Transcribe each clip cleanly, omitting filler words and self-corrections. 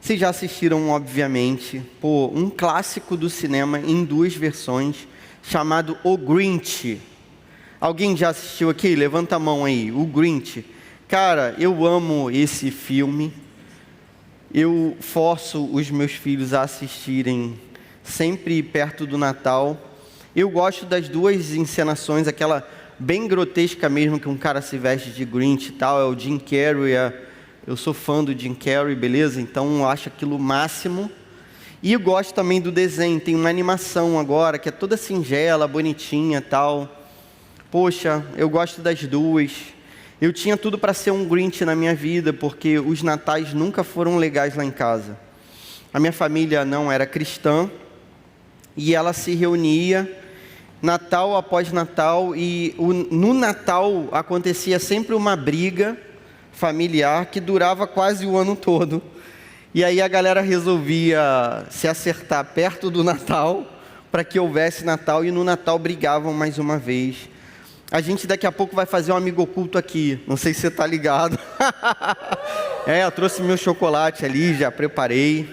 Vocês já assistiram, obviamente, um clássico do cinema em duas versões, chamado O Grinch. Alguém já assistiu aqui? Levanta a mão aí, O Grinch. Cara, eu amo esse filme. Eu forço os meus filhos a assistirem sempre perto do Natal. Eu gosto das duas encenações, aquela bem grotesca mesmo, que um cara se veste de Grinch e tal, é o Jim Carrey. Eu sou fã do Jim Carrey, beleza? Então eu acho aquilo o máximo. E eu gosto também do desenho, tem uma animação agora, que é toda singela, bonitinha e tal. Poxa, eu gosto das duas. Eu tinha tudo para ser um Grinch na minha vida, porque os natais nunca foram legais lá em casa. A minha família não era cristã, e ela se reunia Natal após Natal, e no Natal acontecia sempre uma briga familiar que durava quase o ano todo. E aí a galera resolvia se acertar perto do Natal, para que houvesse Natal, e no Natal brigavam mais uma vez. A gente daqui a pouco vai fazer um amigo oculto aqui, não sei se você está ligado. Eu trouxe meu chocolate ali, já preparei.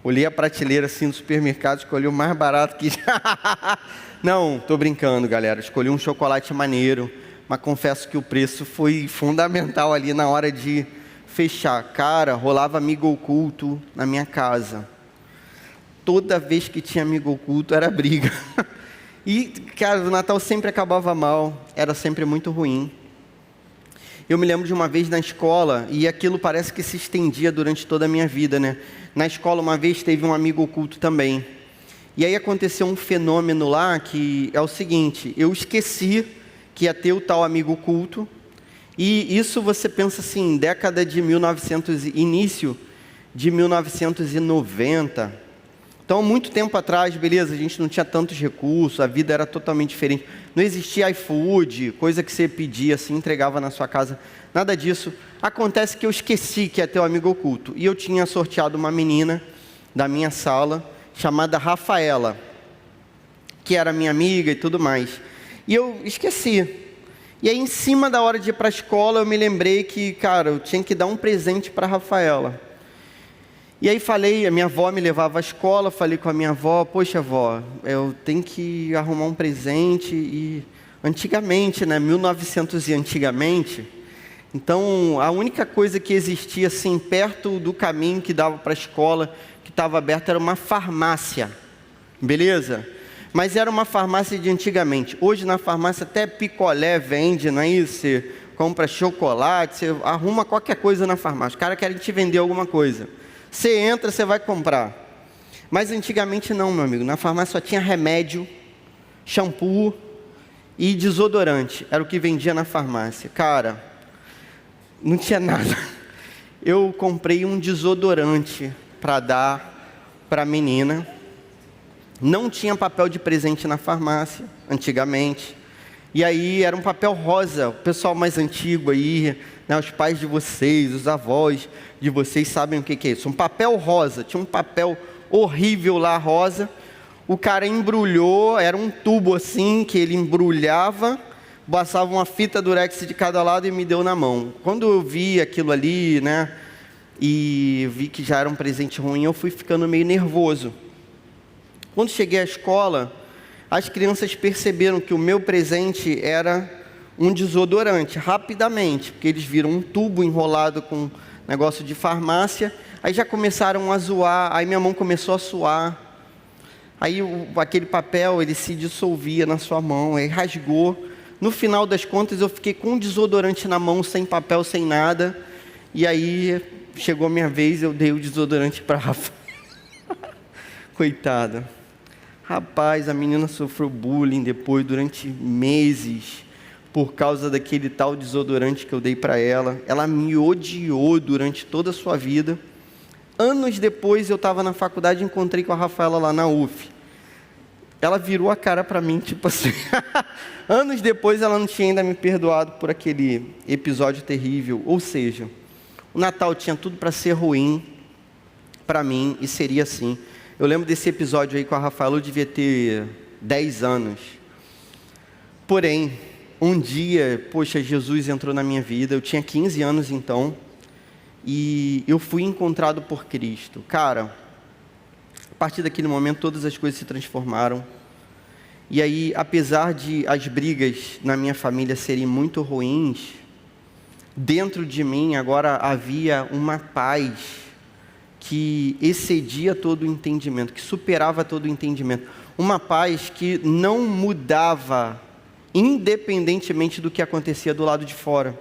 Olhei a prateleira assim no supermercado, escolhi o mais barato que... Não, tô brincando, galera, escolhi um chocolate maneiro, mas confesso que o preço foi fundamental ali na hora de fechar. Cara, rolava amigo oculto na minha casa. Toda vez que tinha amigo oculto era briga. E, cara, o Natal sempre acabava mal, era sempre muito ruim. Eu me lembro de uma vez na escola, e aquilo parece que se estendia durante toda a minha vida, né? Na escola, uma vez, teve um amigo oculto também. E aí aconteceu um fenômeno lá, que é o seguinte: eu esqueci que ia ter o tal amigo oculto, e isso você pensa assim, década de 1900, início de 1990... Então, muito tempo atrás, beleza, a gente não tinha tantos recursos, a vida era totalmente diferente. Não existia iFood, coisa que você pedia assim, entregava na sua casa, nada disso. Acontece que eu esqueci que ia ter um amigo oculto. E eu tinha sorteado uma menina da minha sala, chamada Rafaela, que era minha amiga e tudo mais. E eu esqueci. E aí, em cima da hora de ir para a escola, eu me lembrei que, cara, eu tinha que dar um presente para a Rafaela. E aí falei, a minha avó me levava à escola, falei com a minha avó: poxa, avó, eu tenho que arrumar um presente. E antigamente, né, 1900 e antigamente, então a única coisa que existia assim perto do caminho que dava para a escola, que estava aberta, era uma farmácia, beleza? Mas era uma farmácia de antigamente. Hoje na farmácia até picolé vende, não é isso? Você compra chocolate, você arruma qualquer coisa na farmácia. Os caras querem te vender alguma coisa. Você entra, você vai comprar. Mas antigamente não, meu amigo. Na farmácia só tinha remédio, shampoo e desodorante. Era o que vendia na farmácia. Cara, não tinha nada. Eu comprei um desodorante para dar para a menina. Não tinha papel de presente na farmácia, antigamente. E aí era um papel rosa. O pessoal mais antigo aí, né, os pais de vocês, os avós de vocês sabem o que é isso. Um papel rosa. Tinha um papel horrível lá, rosa. O cara embrulhou, era um tubo assim, que ele embrulhava, passava uma fita durex de cada lado e me deu na mão. Quando eu vi aquilo ali, né, e vi que já era um presente ruim, eu fui ficando meio nervoso. Quando cheguei à escola, as crianças perceberam que o meu presente era um desodorante, rapidamente, porque eles viram um tubo enrolado com negócio de farmácia, aí já começaram a zoar, aí minha mão começou a suar, aí aquele papel, ele se dissolvia na sua mão, aí rasgou. No final das contas, eu fiquei com um desodorante na mão, sem papel, sem nada, e aí chegou a minha vez, eu dei o desodorante para a Rafa. Coitada. Rapaz, a menina sofreu bullying depois, durante meses, por causa daquele tal desodorante que eu dei para ela. Ela me odiou durante toda a sua vida. Anos depois, eu estava na faculdade e encontrei com a Rafaela lá na UF. Ela virou a cara para mim, tipo assim... Anos depois, ela não tinha ainda me perdoado por aquele episódio terrível. Ou seja, o Natal tinha tudo para ser ruim para mim, e seria assim. Eu lembro desse episódio aí com a Rafaela, eu devia ter 10 anos. Porém, um dia, poxa, Jesus entrou na minha vida, eu tinha 15 anos então, e eu fui encontrado por Cristo. Cara, a partir daquele momento todas as coisas se transformaram. E aí, apesar de as brigas na minha família serem muito ruins, dentro de mim agora havia uma paz que excedia todo o entendimento, que superava todo o entendimento. Uma paz que não mudava, independentemente do que acontecia do lado de fora.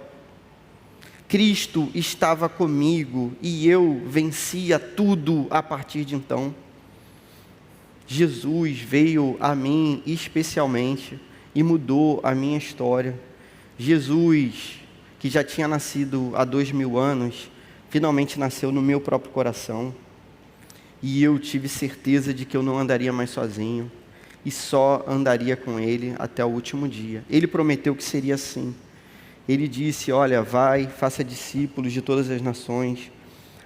Cristo estava comigo e eu vencia tudo a partir de então. Jesus veio a mim especialmente e mudou a minha história. Jesus, que já tinha nascido há 2000 anos, finalmente nasceu no meu próprio coração. E eu tive certeza de que eu não andaria mais sozinho e só andaria com Ele até o último dia. Ele prometeu que seria assim. Ele disse: olha, vai, faça discípulos de todas as nações,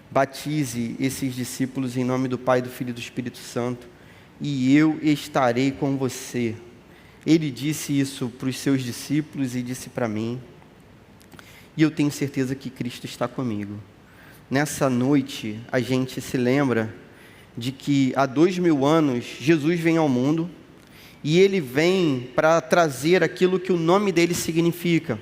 batize esses discípulos em nome do Pai, do Filho e do Espírito Santo, e eu estarei com você. Ele disse isso para os seus discípulos e disse para mim. E eu tenho certeza que Cristo está comigo. Nessa noite, a gente se lembra de que há 2000 anos, Jesus vem ao mundo, e Ele vem para trazer aquilo que o nome dele significa.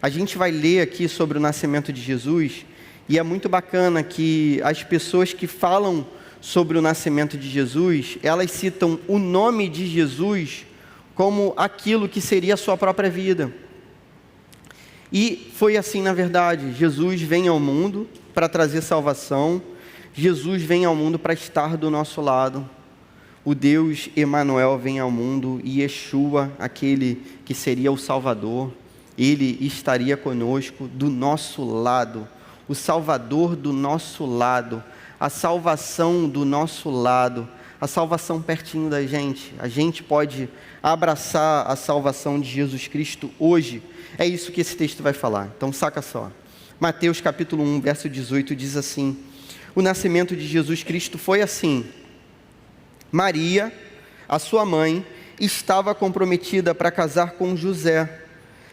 A gente vai ler aqui sobre o nascimento de Jesus, e é muito bacana que as pessoas que falam sobre o nascimento de Jesus, elas citam o nome de Jesus como aquilo que seria a sua própria vida. E foi assim na verdade. Jesus vem ao mundo para trazer salvação, Jesus vem ao mundo para estar do nosso lado. O Deus Emanuel vem ao mundo, e Yeshua, aquele que seria o Salvador, Ele estaria conosco do nosso lado, o Salvador do nosso lado, a salvação do nosso lado, a salvação pertinho da gente. A gente pode abraçar a salvação de Jesus Cristo hoje. É isso que esse texto vai falar. Então saca só. Mateus capítulo 1, verso 18 diz assim: o nascimento de Jesus Cristo foi assim. Maria, a sua mãe, estava comprometida para casar com José,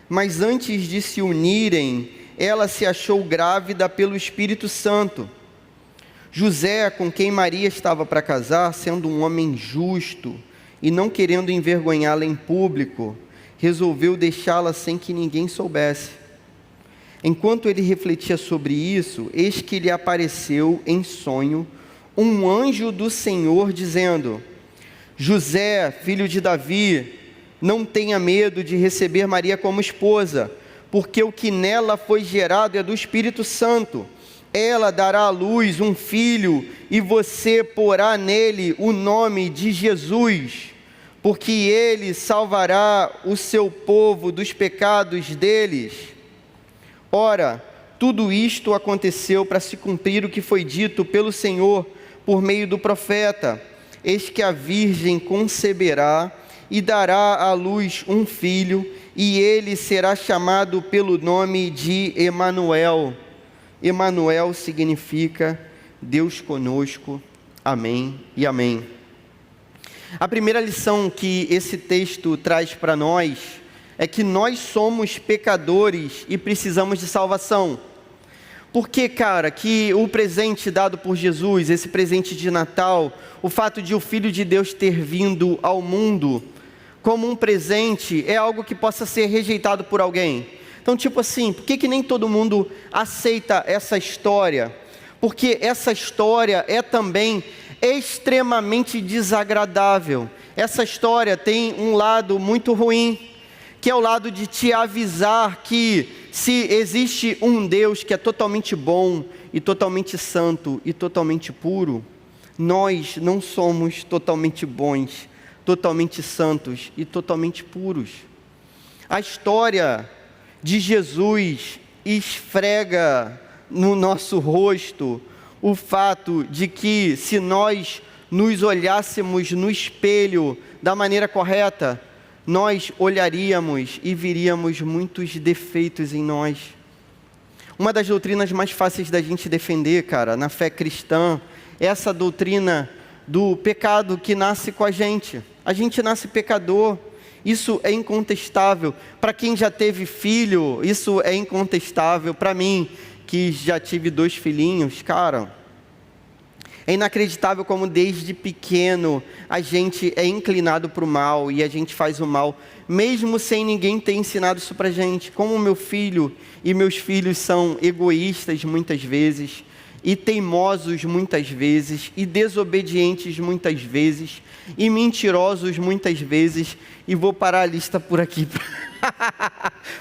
mas antes de se unirem, ela se achou grávida pelo Espírito Santo. José, com quem Maria estava para casar, sendo um homem justo e não querendo envergonhá-la em público, resolveu deixá-la sem que ninguém soubesse. Enquanto ele refletia sobre isso, eis que lhe apareceu em sonho um anjo do Senhor dizendo: José, filho de Davi, não tenha medo de receber Maria como esposa, porque o que nela foi gerado é do Espírito Santo. Ela dará à luz um filho, e você porá nele o nome de Jesus, porque ele salvará o seu povo dos pecados deles. Ora, tudo isto aconteceu para se cumprir o que foi dito pelo Senhor por meio do profeta: eis que a virgem conceberá e dará à luz um filho, e ele será chamado pelo nome de Emanuel. Emanuel significa Deus conosco. Amém e amém. A primeira lição que esse texto traz para nós é que nós somos pecadores e precisamos de salvação. Porque, cara, que o presente dado por Jesus, esse presente de Natal, o fato de o Filho de Deus ter vindo ao mundo como um presente, é algo que possa ser rejeitado por alguém. Então, tipo assim, por que nem todo mundo aceita essa história? Porque essa história é também extremamente desagradável. Essa história tem um lado muito ruim, que é o lado de te avisar que se existe um Deus que é totalmente bom e totalmente santo e totalmente puro, nós não somos totalmente bons, totalmente santos e totalmente puros. A história de Jesus esfrega no nosso rosto o fato de que, se nós nos olhássemos no espelho da maneira correta, nós olharíamos e viríamos muitos defeitos em nós. Uma das doutrinas mais fáceis da gente defender, cara, na fé cristã, é essa doutrina do pecado que nasce com a gente. A gente nasce pecador. Isso é incontestável. Para quem já teve filho, isso é incontestável. Para mim, que já tive 2 filhinhos, cara, é inacreditável como desde pequeno a gente é inclinado para o mal e a gente faz o mal, mesmo sem ninguém ter ensinado isso para a gente. Como meu filho e meus filhos são egoístas muitas vezes, e teimosos muitas vezes, e desobedientes muitas vezes, e mentirosos muitas vezes, e vou parar a lista por aqui,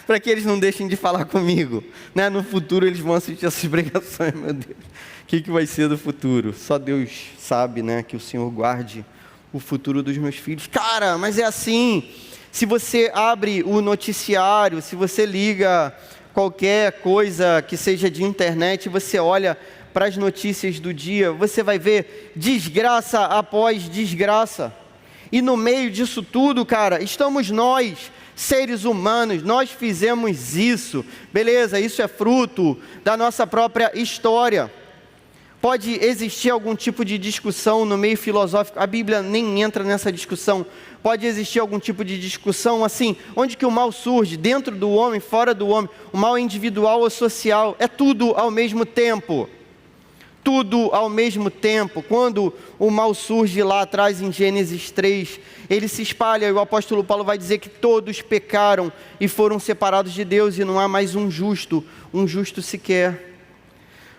para que eles não deixem de falar comigo, né? No futuro eles vão assistir essas pregações, meu Deus, o que vai ser do futuro? Só Deus sabe, né? Que o Senhor guarde o futuro dos meus filhos. Cara, mas é assim, se você abre o noticiário, se você liga qualquer coisa que seja de internet, você olha para as notícias do dia, você vai ver desgraça após desgraça. E no meio disso tudo, cara, estamos nós, seres humanos, nós fizemos isso. Beleza, isso é fruto da nossa própria história. Pode existir algum tipo de discussão no meio filosófico, a Bíblia nem entra nessa discussão. Pode existir algum tipo de discussão assim, onde que o mal surge, dentro do homem, fora do homem, o mal individual ou social, é tudo ao mesmo tempo. Tudo ao mesmo tempo. Quando o mal surge lá atrás em Gênesis 3, ele se espalha e o apóstolo Paulo vai dizer que todos pecaram e foram separados de Deus e não há mais um justo sequer.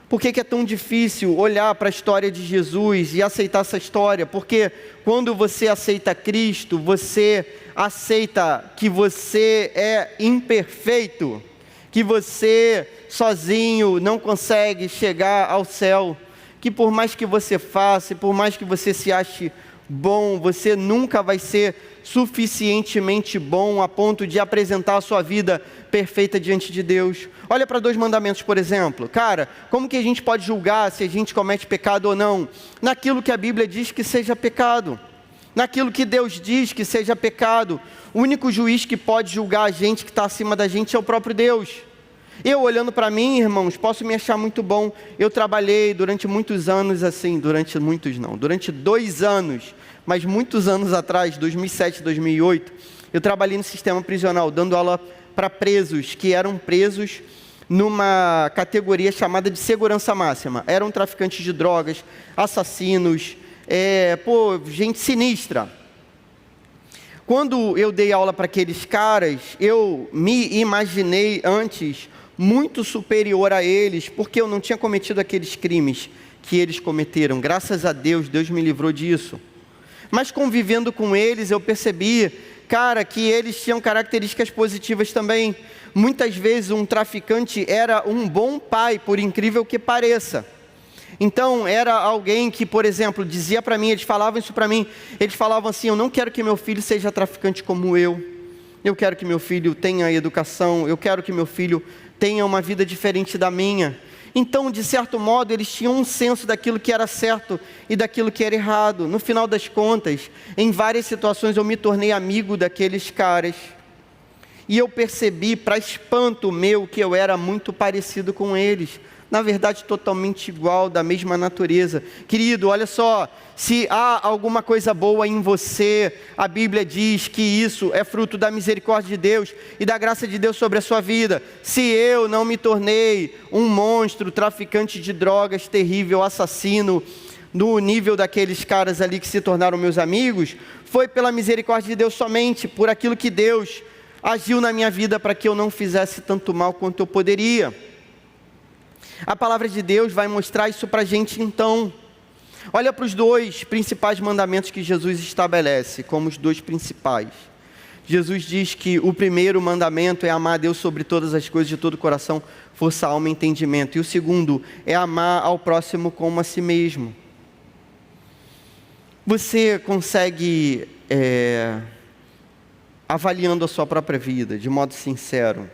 Por que é tão difícil olhar para a história de Jesus e aceitar essa história? Porque quando você aceita Cristo, você aceita que você é imperfeito, que você sozinho não consegue chegar ao céu, que por mais que você faça, por mais que você se ache bom, você nunca vai ser suficientemente bom a ponto de apresentar a sua vida perfeita diante de Deus. Olha para 2 mandamentos, por exemplo. Cara, como que a gente pode julgar se a gente comete pecado ou não? Naquilo que a Bíblia diz que seja pecado, naquilo que Deus diz que seja pecado. O único juiz que pode julgar a gente, que está acima da gente, é o próprio Deus. Eu olhando para mim, irmãos, posso me achar muito bom. Eu trabalhei durante muitos anos assim, durante 2 anos, mas muitos anos atrás, 2007, 2008, eu trabalhei no sistema prisional, dando aula para presos, que eram presos numa categoria chamada de segurança máxima. Eram traficantes de drogas, assassinos, gente sinistra. Quando eu dei aula para aqueles caras, eu me imaginei antes muito superior a eles, porque eu não tinha cometido aqueles crimes que eles cometeram. Graças a Deus, Deus me livrou disso. Mas convivendo com eles, eu percebi, cara, que eles tinham características positivas também. Muitas vezes um traficante era um bom pai, por incrível que pareça. Então, era alguém que, por exemplo, dizia para mim, eles falavam isso para mim, eles falavam assim: eu não quero que meu filho seja traficante como eu quero que meu filho tenha educação, eu quero que meu filho tenha uma vida diferente da minha. Então, de certo modo, eles tinham um senso daquilo que era certo e daquilo que era errado. No final das contas, em várias situações eu me tornei amigo daqueles caras. E eu percebi, para espanto meu, que eu era muito parecido com eles. Na verdade, totalmente igual, da mesma natureza. Querido, olha só, se há alguma coisa boa em você, a Bíblia diz que isso é fruto da misericórdia de Deus e da graça de Deus sobre a sua vida. Se eu não me tornei um monstro, traficante de drogas, terrível, assassino, no nível daqueles caras ali que se tornaram meus amigos, foi pela misericórdia de Deus somente, por aquilo que Deus agiu na minha vida para que eu não fizesse tanto mal quanto eu poderia. A palavra de Deus vai mostrar isso para a gente então. Olha para os 2 principais mandamentos que Jesus estabelece, como os 2 principais. Jesus diz que o primeiro mandamento é amar a Deus sobre todas as coisas, de todo o coração, força, alma e entendimento. E o segundo é amar ao próximo como a si mesmo. Você consegue, avaliando a sua própria vida, de modo sincero,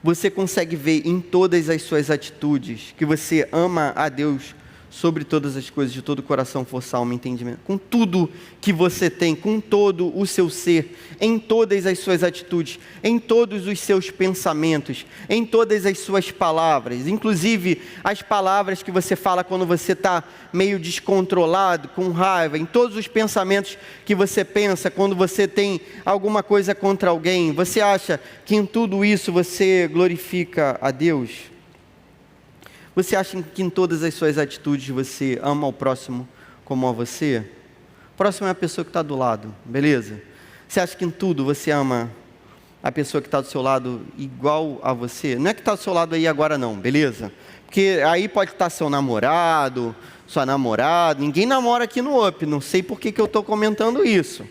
você consegue ver em todas as suas atitudes que você ama a Deus sobre todas as coisas, de todo o coração, força, alma e entendimento, com tudo que você tem, com todo o seu ser, em todas as suas atitudes, em todos os seus pensamentos, em todas as suas palavras, inclusive as palavras que você fala quando você está meio descontrolado, com raiva, em todos os pensamentos que você pensa quando você tem alguma coisa contra alguém. Você acha que em tudo isso você glorifica a Deus? Você acha que em todas as suas atitudes você ama o próximo como a você? O próximo é a pessoa que está do lado, beleza? Você acha que em tudo você ama a pessoa que está do seu lado igual a você? Não é que está do seu lado aí agora não, beleza? Porque aí pode estar seu namorado, sua namorada. Ninguém namora aqui no UP, não sei por que eu estou comentando isso,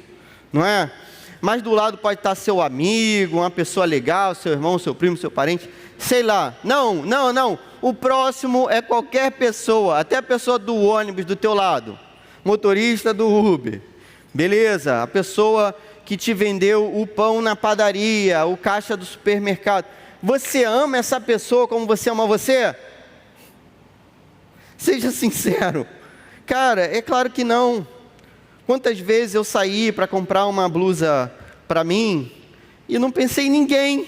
não é? Mas do lado pode estar seu amigo, uma pessoa legal, seu irmão, seu primo, seu parente, sei lá. Não. O próximo é qualquer pessoa, até a pessoa do ônibus do teu lado, motorista do Uber, beleza? A pessoa que te vendeu o pão na padaria, o caixa do supermercado. Você ama essa pessoa como você ama você? Seja sincero. Cara, é claro que não. Quantas vezes eu saí para comprar uma blusa para mim e não pensei em ninguém,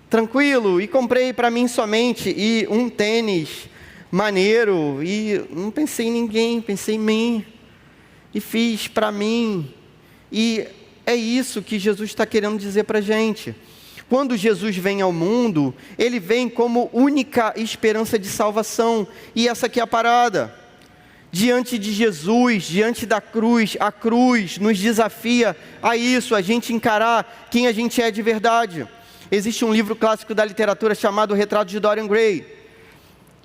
tranquilo, e comprei para mim somente, e um tênis maneiro, e não pensei em ninguém, pensei em mim, e fiz para mim. E é isso que Jesus está querendo dizer para a gente. Quando Jesus vem ao mundo, Ele vem como única esperança de salvação, e essa aqui é a parada. Diante de Jesus, diante da cruz, a cruz nos desafia a isso, a gente encarar quem a gente é de verdade. Existe um livro clássico da literatura chamado O Retrato de Dorian Gray,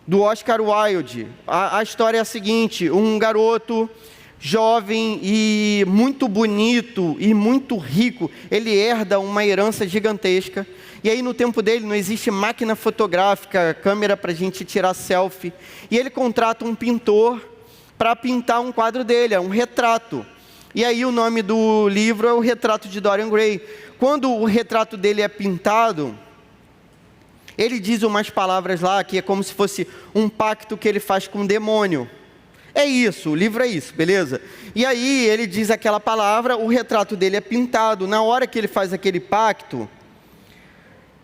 do Oscar Wilde. A história é a seguinte: um garoto jovem e muito bonito e muito rico, ele herda uma herança gigantesca, e aí no tempo dele não existe máquina fotográfica, câmera para a gente tirar selfie, e ele contrata um pintor para pintar um quadro dele, um retrato. E aí o nome do livro é O Retrato de Dorian Gray. Quando o retrato dele é pintado, ele diz umas palavras lá, que é como se fosse um pacto que ele faz com o demônio. É isso, o livro é isso, beleza? E aí ele diz aquela palavra, o retrato dele é pintado. Na hora que ele faz aquele pacto,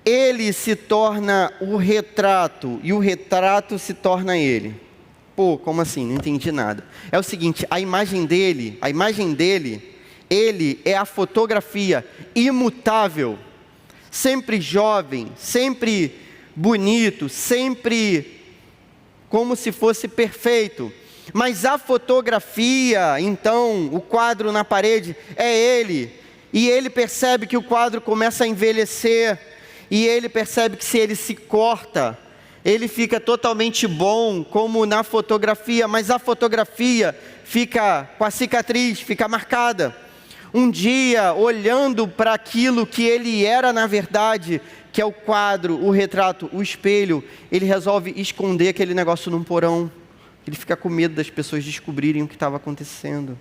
ele se torna o retrato, e o retrato se torna ele. Pô, como assim? Não entendi nada. É o seguinte, a imagem dele, ele é a fotografia imutável, sempre jovem, sempre bonito, sempre como se fosse perfeito. Mas a fotografia, então, o quadro na parede, é ele. E ele percebe que o quadro começa a envelhecer, e ele percebe que se ele se corta, ele fica totalmente bom, como na fotografia, mas a fotografia fica com a cicatriz, fica marcada. Um dia, olhando para aquilo que ele era na verdade, que é o quadro, o retrato, o espelho, ele resolve esconder aquele negócio num porão. Ele fica com medo das pessoas descobrirem o que estava acontecendo.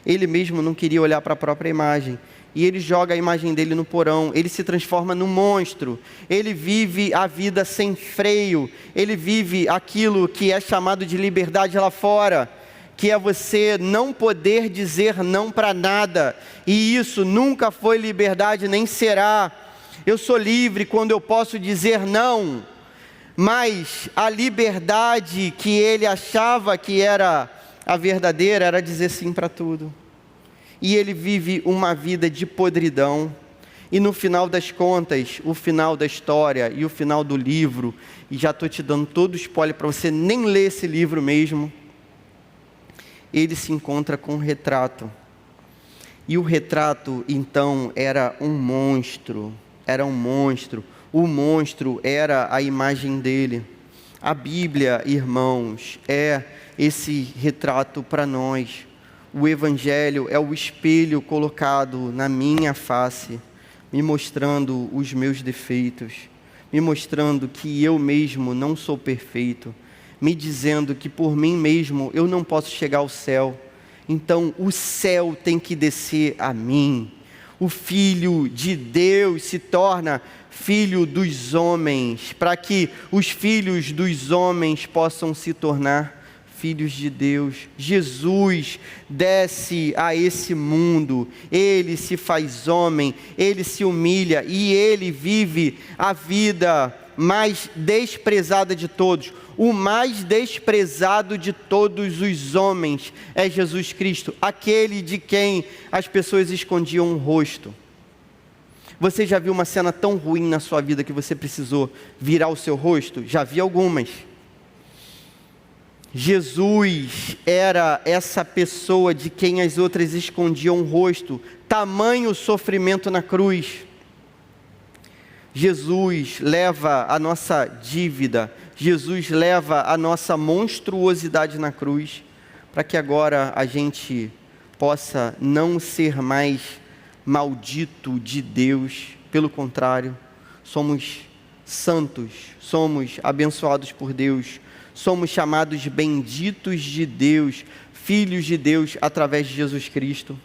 Ele mesmo não queria olhar para a própria imagem. E ele joga a imagem dele no porão, ele se transforma num monstro, ele vive a vida sem freio, ele vive aquilo que é chamado de liberdade lá fora, que é você não poder dizer não para nada, e isso nunca foi liberdade nem será. Eu sou livre quando eu posso dizer não, mas a liberdade que ele achava que era a verdadeira era dizer sim para tudo. E ele vive uma vida de podridão, e no final das contas, o final da história e o final do livro, e já estou te dando todo o spoiler para você nem ler esse livro mesmo, ele se encontra com um retrato, e o retrato então era um monstro, o monstro era a imagem dele. A Bíblia, irmãos, é esse retrato para nós. O Evangelho é o espelho colocado na minha face, me mostrando os meus defeitos, me mostrando que eu mesmo não sou perfeito, me dizendo que por mim mesmo eu não posso chegar ao céu. Então o céu tem que descer a mim. O Filho de Deus se torna filho dos homens, para que os filhos dos homens possam se tornar filhos de Deus. Jesus desce a esse mundo, ele se faz homem, ele se humilha e ele vive a vida mais desprezada de todos. O mais desprezado de todos os homens é Jesus Cristo, aquele de quem as pessoas escondiam o rosto. Você já viu uma cena tão ruim na sua vida que você precisou virar o seu rosto? Já vi algumas. Jesus era essa pessoa de quem as outras escondiam o rosto, tamanho sofrimento na cruz. Jesus leva a nossa dívida, Jesus leva a nossa monstruosidade na cruz, para que agora a gente possa não ser mais maldito de Deus, pelo contrário, somos santos, somos abençoados por Deus, somos chamados benditos de Deus, filhos de Deus através de Jesus Cristo.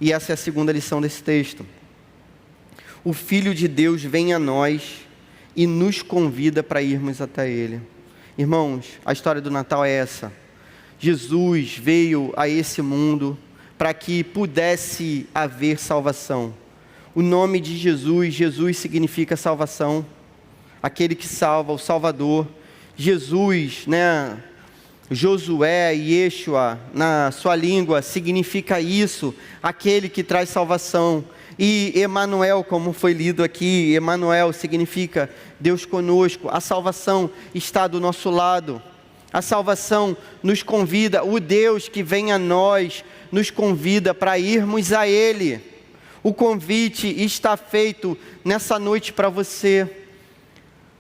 E essa é a segunda lição desse texto. O Filho de Deus vem a nós e nos convida para irmos até Ele. Irmãos, a história do Natal é essa. Jesus veio a esse mundo para que pudesse haver salvação. O nome de Jesus, Jesus significa salvação, aquele que salva, o Salvador. Jesus, Josué e Yeshua, na sua língua, significa isso, aquele que traz salvação. E Emanuel, como foi lido aqui, Emanuel significa Deus conosco. A salvação está do nosso lado. A salvação nos convida, o Deus que vem a nós, nos convida para irmos a Ele. O convite está feito nessa noite para você.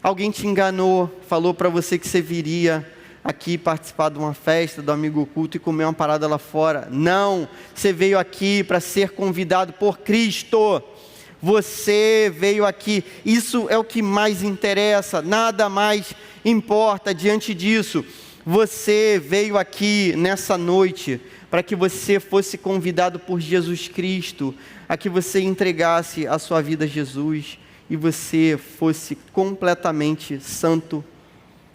Alguém te enganou, falou para você que você viria aqui participar de uma festa, do amigo oculto e comer uma parada lá fora. Não, você veio aqui para ser convidado por Cristo. Você veio aqui, isso é o que mais interessa, nada mais importa diante disso. Você veio aqui nessa noite para que você fosse convidado por Jesus Cristo, a que você entregasse a sua vida a Jesus e você fosse completamente santo,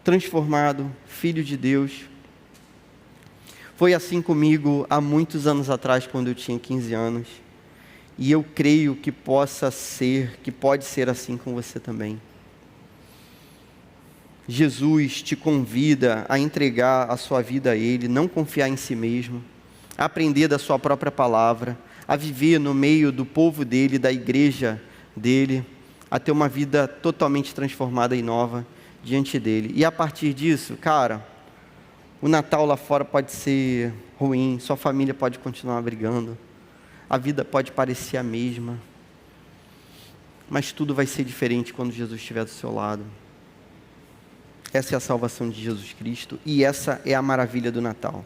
transformado, filho de Deus. Foi assim comigo há muitos anos atrás, quando eu tinha 15 anos. E eu creio que pode ser assim com você também. Jesus te convida a entregar a sua vida a Ele, não confiar em si mesmo, a aprender da sua própria palavra, a viver no meio do povo dEle, da igreja dEle, a ter uma vida totalmente transformada e nova diante dEle. E a partir disso, cara, o Natal lá fora pode ser ruim, sua família pode continuar brigando, a vida pode parecer a mesma, mas tudo vai ser diferente quando Jesus estiver do seu lado. Essa é a salvação de Jesus Cristo e essa é a maravilha do Natal.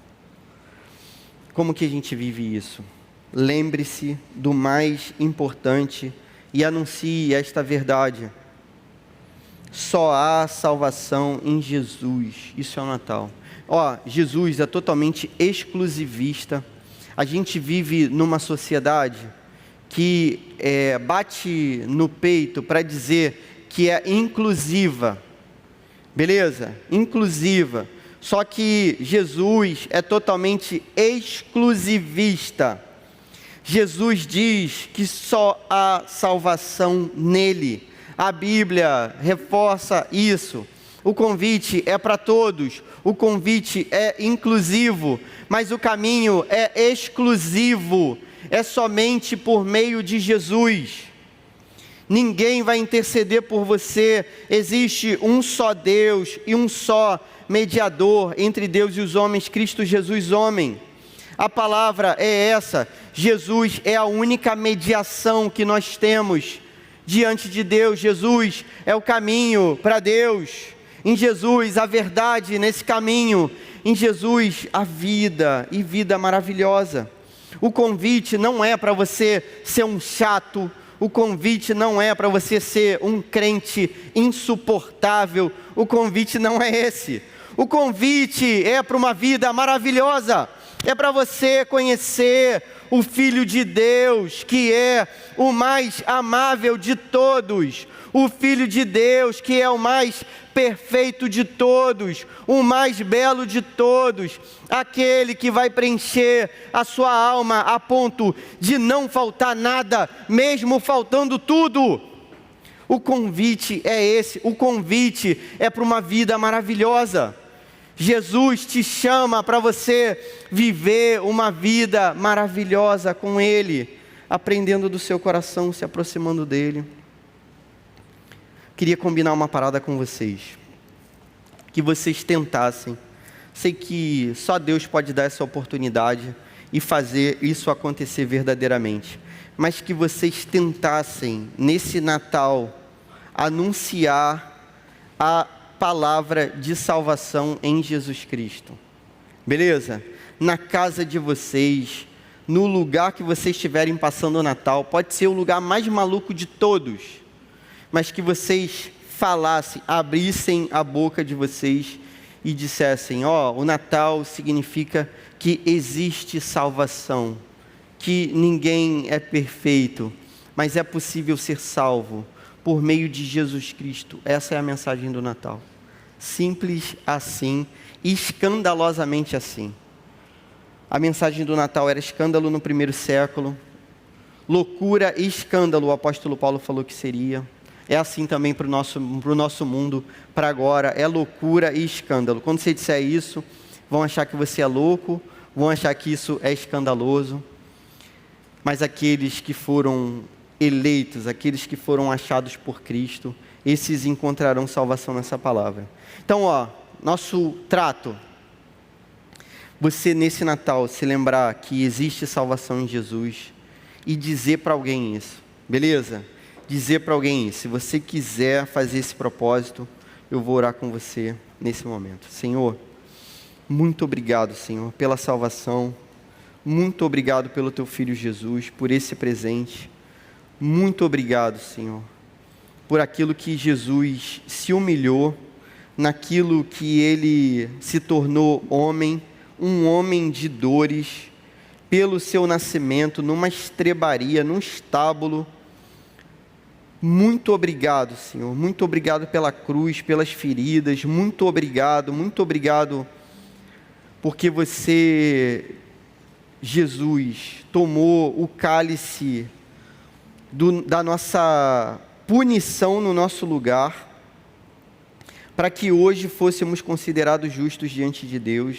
Como que a gente vive isso? Lembre-se do mais importante e anuncie esta verdade. Só há salvação em Jesus. Isso é o Natal. Jesus é totalmente exclusivista. A gente vive numa sociedade que bate no peito para dizer que é inclusiva. Beleza? Inclusiva. Só que Jesus é totalmente exclusivista. Jesus diz que só há salvação nele. A Bíblia reforça isso. O convite é para todos. O convite é inclusivo. Mas o caminho é exclusivo. É somente por meio de Jesus. Ninguém vai interceder por você. Existe um só Deus e um só mediador entre Deus e os homens, Cristo Jesus, homem. A palavra é essa. Jesus é a única mediação que nós temos diante de Deus. Jesus é o caminho para Deus. Em Jesus, a verdade nesse caminho. Em Jesus, a vida e vida maravilhosa. O convite não é para você ser um chato. O convite não é para você ser um crente insuportável. O convite não é esse. O convite é para uma vida maravilhosa. É para você conhecer o Filho de Deus, que é o mais amável de todos. O Filho de Deus, que é o mais perfeito de todos, o mais belo de todos, aquele que vai preencher a sua alma a ponto de não faltar nada, mesmo faltando tudo. O convite é esse, o convite é para uma vida maravilhosa. Jesus te chama para você viver uma vida maravilhosa com Ele, aprendendo do seu coração, se aproximando dEle. Queria combinar uma parada com vocês, que vocês tentassem Sei que só Deus pode dar essa oportunidade e fazer isso acontecer verdadeiramente. Mas que vocês tentassem, nesse Natal, anunciar a palavra de salvação em Jesus Cristo. Beleza? Na casa de vocês, no lugar que vocês estiverem passando o Natal, pode ser o lugar mais maluco de todos, mas que vocês falassem, abrissem a boca de vocês e dissessem: o Natal significa que existe salvação, que ninguém é perfeito, mas é possível ser salvo por meio de Jesus Cristo. Essa é a mensagem do Natal. Simples assim, escandalosamente assim. A mensagem do Natal era escândalo no primeiro século, loucura e escândalo, o apóstolo Paulo falou que seria. É assim também para o nosso mundo, para agora, é loucura e escândalo. Quando você disser isso, vão achar que você é louco, vão achar que isso é escandaloso, mas aqueles que foram eleitos, aqueles que foram achados por Cristo, esses encontrarão salvação nessa palavra. Então, nosso trato, você nesse Natal se lembrar que existe salvação em Jesus e dizer para alguém isso, beleza? Dizer para alguém isso. Se você quiser fazer esse propósito, eu vou orar com você nesse momento. Senhor, muito obrigado, Senhor, pela salvação. Muito obrigado pelo Teu Filho Jesus, por esse presente. Muito obrigado, Senhor, por aquilo que Jesus se humilhou, naquilo que Ele se tornou homem, um homem de dores, pelo Seu nascimento, numa estrebaria, num estábulo. Muito obrigado, Senhor, muito obrigado pela cruz, pelas feridas, muito obrigado, porque você, Jesus, tomou o cálice da nossa punição no nosso lugar, para que hoje fôssemos considerados justos diante de Deus.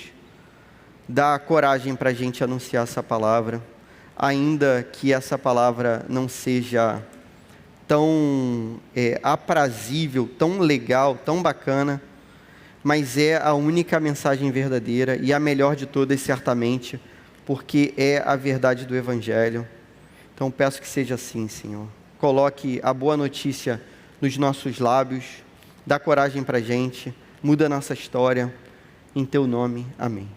Dá coragem para a gente anunciar essa palavra, ainda que essa palavra não seja tão aprazível, tão legal, tão bacana, mas é a única mensagem verdadeira e a melhor de todas, certamente, porque é a verdade do Evangelho. Então peço que seja assim, Senhor. Coloque a boa notícia nos nossos lábios, dá coragem para a gente, muda a nossa história, em Teu nome, amém.